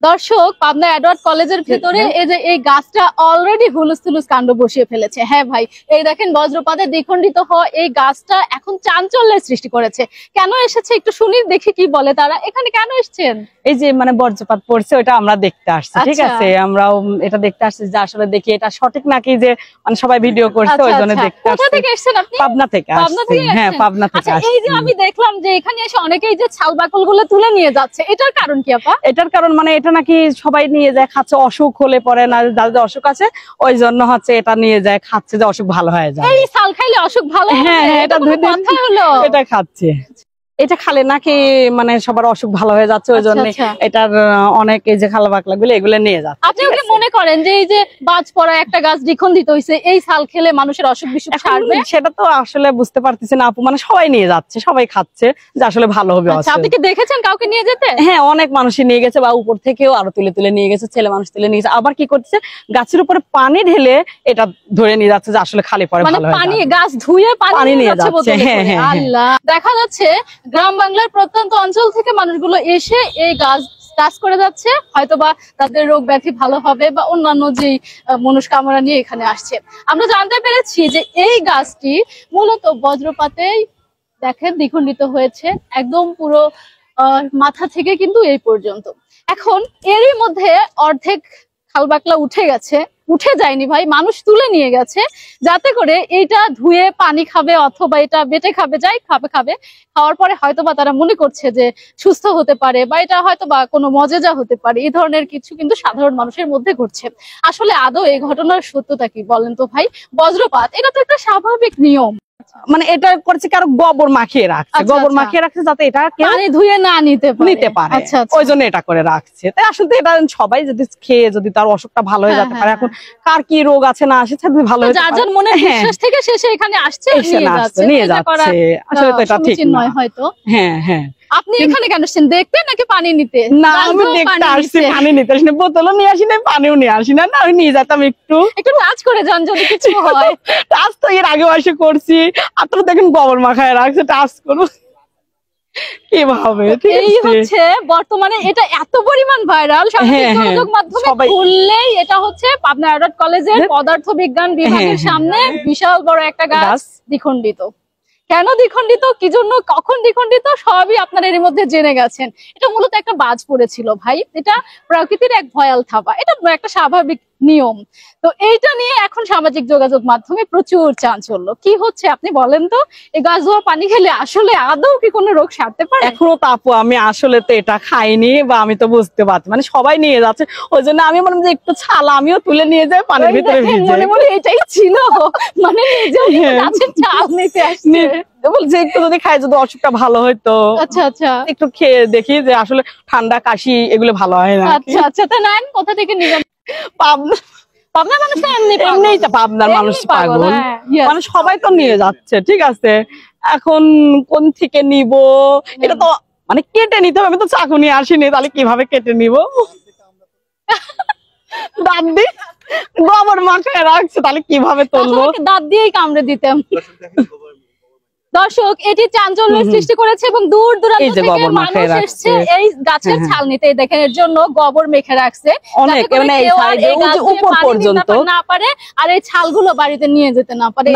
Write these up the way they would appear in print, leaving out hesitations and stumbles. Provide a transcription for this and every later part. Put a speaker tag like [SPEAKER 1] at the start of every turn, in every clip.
[SPEAKER 1] দর্শক, পাবনা এডওয়ার্ড কলেজের ভিতরে এই যে এই গাছটা অলরেডি হুলুস কাণ্ড বসিয়ে ফেলেছে। হ্যাঁ ভাই, এই দেখেন বজ্রপাতে দ্বিখণ্ডিত হওয়া এই গাছটা এখন চাঞ্চল্যের সৃষ্টি করেছে। কেন এসেছে একটু শুনি, দেখি কি বলে তারা। এখানে কেন এসেছেন?
[SPEAKER 2] এই যে মানে বজ্রপাত পড়ছে ওটা আমরা দেখতে আসছি। ঠিক আছে, আমরাও এটা দেখতে আসছি যে আসলে দেখি এটা সঠিক নাকি, যে মানে সবাই ভিডিও করছে ওই জন্য দেখতে আসছি।
[SPEAKER 1] কোথা থেকে এসেছেন আপনি?
[SPEAKER 2] পাবনা থেকে আসছি। হ্যাঁ, পাবনা থেকে আসছি।
[SPEAKER 1] এই যে আমি দেখলাম যে এখানে এসে অনেকেই যে ছাল বাকলগুলো তুলে নিয়ে যাচ্ছে, এটার কারণ কি আপা?
[SPEAKER 2] এটার কারণ মানে এটা নাকি সবাই নিয়ে যায় খাচ্ছে, অসুখ হলে পরে না, যাদের অসুখ আছে ওই জন্য হচ্ছে এটা নিয়ে যায় খাচ্ছে যে অসুখ ভালো হয়ে যায়।
[SPEAKER 1] এই ছাল খাইলে অসুখ ভালো হয়?
[SPEAKER 2] হ্যাঁ, এটা দুই দিন
[SPEAKER 1] কথা হলো,
[SPEAKER 2] এটা খাচ্ছে। এটা খালে নাকি মানে সবার অসুখ ভালো হয়ে যাচ্ছে, ওই জন্য এটার অনেক এই যে খালা বাকলা গুলো এগুলো নিয়ে যাচ্ছে।
[SPEAKER 1] আপনি কি মনে করেন যে এই যে বাজ পড়া একটা গাছ দ্বিখণ্ডিত হইছে, এই ছাল খেলে মানুষের অসুখ বিসুখ সারবে?
[SPEAKER 2] সেটা তো আসলে বুঝতে পারতেছি না আপু, মানে সবাই নিয়ে যাচ্ছে, সবাই খাচ্ছে যে আসলে ভালো হবে।
[SPEAKER 1] আপনি কি দেখেছেন কাউকে নিয়ে যেতে?
[SPEAKER 2] হ্যাঁ, অনেক মানুষই নিয়ে গেছে, বা উপর থেকেও আরো তুলে নিয়ে গেছে, ছেলে মানুষ তুলে নিয়ে গেছে। আবার কি করছে, গাছের উপরে পানি ঢেলে এটা ধরে নিয়ে যাচ্ছে যে আসলে খালি পরে ভালো হবে।
[SPEAKER 1] পানি গাছ ধুয়ে পানি নিয়ে যাচ্ছে।
[SPEAKER 2] হ্যাঁ,
[SPEAKER 1] আল্লাহ, দেখা যাচ্ছে গ্রাম বাংলার প্রত্যন্ত অঞ্চল থেকে মানুষগুলো এসে এই গাছ চাষ করে যাচ্ছে, হয়তোবা তাদের রোগ ব্যাধি ভালো হবে বা অন্যান্য যে মনস্কামনা নিয়ে এখানে আসছে। আমরা জানতে পেরেছি যে এই গাছটি মূলত বজ্রপাতেই দেখেন দ্বিখণ্ডিত হয়েছে, একদম পুরো মাথা থেকে কিন্তু এই পর্যন্ত। এখন এরই মধ্যে অর্ধেক খালবাকলা উঠে যায়নি ভাই, মানুষ তুলে নিয়ে গেছে যাতে করে এইটা ধুয়ে পানি খাবে অথবা এটা বেটে খাবে, যাই খাবে খাওয়ার পরে হয়তোবা তারা মনে করছে যে সুস্থ হতে পারে বা এটা হয়তোবা কোনো মজেজা হতে পারে। এই ধরনের কিছু কিন্তু সাধারণ মানুষের মধ্যে ঘটছে। আসলে আদৌ এই ঘটনার সত্যতা কি বলেন তো ভাই? বজ্রপাত এটা তো একটা স্বাভাবিক নিয়ম,
[SPEAKER 2] মানে এটা করছে কারো গোবর মাখিয়ে রাখছে, যাতে এটা
[SPEAKER 1] পানি ধুয়ে না নিতে পারে,
[SPEAKER 2] ওই জন্য এটা করে রাখছে। তাই আসলে এটা সবাই যদি খেয়ে যদি তার অসুখটা ভালো হয়ে যেতে পারে। এখন কার কি রোগ আছে না আছে ভালো হয়ে
[SPEAKER 1] যার যার মনে বিশ্বাস থেকে শেষে এখানে আসছে,
[SPEAKER 2] নিয়ে যাচ্ছে। আসলে তো এটা ঠিক
[SPEAKER 1] নয় হয়তো।
[SPEAKER 2] হ্যাঁ।
[SPEAKER 1] আপনি এখানে কেন আসছেন, দেখতে নাকি পানি নিতে?
[SPEAKER 2] না, আমি দেখতে আসছি, পানি নিতে আসি না, বোতলও নিয়ে আসি না, পানিও নিয়ে আসি না। আমি নিয়ে যেতাম একটু
[SPEAKER 1] টাচ করে যান যদি কিছু হয়।
[SPEAKER 2] টাচ তো এর আগে এসে করছি, আপনারা দেখেন গোবর মাখায় রাখছে, টাচ করুন কিভাবে।
[SPEAKER 1] এই হচ্ছে বর্তমানে এটা এত পরিমাণ ভাইরাল, সামাজিক যোগাযোগ মাধ্যমে খুললেই এটা হচ্ছে পাবনা এডওয়ার্ড কলেজের পদার্থ বিজ্ঞান বিভাগের সামনে বিশাল বড় একটা গাছ দ্বিখণ্ডিত। কেন দ্বিখণ্ডিত, কি জন্য, কখন দ্বিখণ্ডিত, সবই আপনারা এর মধ্যে জেনে গেছেন। এটা মূলত একটা বাজ পড়েছিল ভাই, এটা প্রকৃতির এক ভয়াল থাবা, এটা একটা স্বাভাবিক নিয়ম। তো এইটা নিয়ে এখন সামাজিক যোগাযোগ মাধ্যমে প্রচুর চাঞ্চল্য। কি হচ্ছে আপনি বলেন তো, এই গাছ ধোয়া পানি খেলে আসলে আদৌ কি কোনো রোগ সারতে পারে?
[SPEAKER 2] এখনো তো আপু আমি আসলে তো এটা খাইনি, বা আমি তো বুঝতে পারছি, মানে সবাই নিয়ে যাচ্ছে, ওই জন্য আমি মনে যে একটু ছাল আমিও তুলে নিয়ে যাই পানির ভিতরে ভিজে।
[SPEAKER 1] মনে এটাই ছিল, মানে নিজেও গাছের ছাল নিতে আসছে,
[SPEAKER 2] বলছে একটু যদি খাই যদি অসুখটা ভালো হয়তো।
[SPEAKER 1] আচ্ছা,
[SPEAKER 2] একটু খেয়ে দেখি যে আসলে ঠান্ডা কাশি এগুলো ভালো হয় না।
[SPEAKER 1] আচ্ছা, তা নেন, কোথা থেকে নিবেন? পাবনার মানুষ তো
[SPEAKER 2] এমনিই তো পাবনার মানুষ পাগল, মানে সবাই তো নিয়ে যাচ্ছে। ঠিক আছে, এখন কোন থেকে নিব এটা তো মানে কেটে নিতে হবে। আমি তো চাকু নিয়ে আসিনি, তাহলে কিভাবে কেটে নিব? দাঁত দিয়ে গোবর মাখায় রাখছে, তাহলে কিভাবে তুলবো?
[SPEAKER 1] দাঁত দিয়েই কামড়ে দিতাম। দর্শক, এটি চাঞ্চল্যের সৃষ্টি করেছে এবং দূর দূরান্ত থেকে মানুষ এসছে এই গাছের ছাল নিতে। দেখেন এর জন্য গোবর মেখে রাখছে
[SPEAKER 2] অনেক, মানে এই সাইডে উপর পর্যন্ত
[SPEAKER 1] না পারে আর এই ছালগুলো বাড়িতে নিয়ে যেতে না পারে।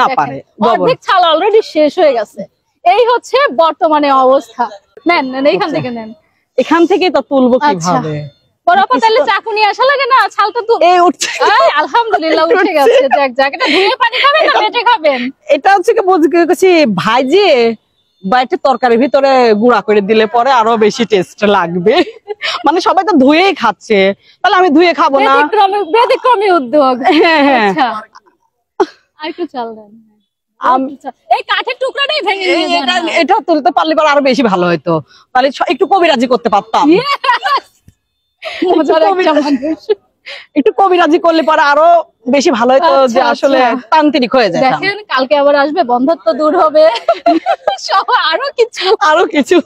[SPEAKER 1] অর্ধেক ছাল অলরেডি শেষ হয়ে গেছে। এই হচ্ছে বর্তমানে অবস্থা। নেন এইখান থেকে নেন,
[SPEAKER 2] এখান থেকে তো তুলবো কিভাবে?
[SPEAKER 1] তাহলে চাকু নিয়ে আসা লাগে না? ছালটা তো আলহামদুলিল্লাহ উঠে গেছে। এটা ধুয়ে পানি খাবেন না বেটে খাবেন?
[SPEAKER 2] এটা হচ্ছে কি ভাইজে বা একটা তরকারির ভিতরে গুঁড়া করে দিলে পরে আরো বেশি টেস্ট লাগবে। মানে সবাই তো ধুয়েই খাচ্ছে, তাহলে আমি ধুয়ে খাবো না?
[SPEAKER 1] ব্যতিক্রমী উদ্যোগ। হ্যাঁ, আরেকটু চাল দেন। এই কাঠের টুকরাটাই ভেঙে
[SPEAKER 2] এটা তুলতে পারলে পরে আরো বেশি ভালো হইতো, তাহলে একটু কবিরাজি করতে পারতাম। একটু কবিরাজি করলে পরে আরো বেশি ভালো হতো, যে আসলে তান্ত্রিক হয়ে যায়।
[SPEAKER 1] দেখেন কালকে আবার আসবে, বন্ধুত্ব দূর হবে, আরো কিছু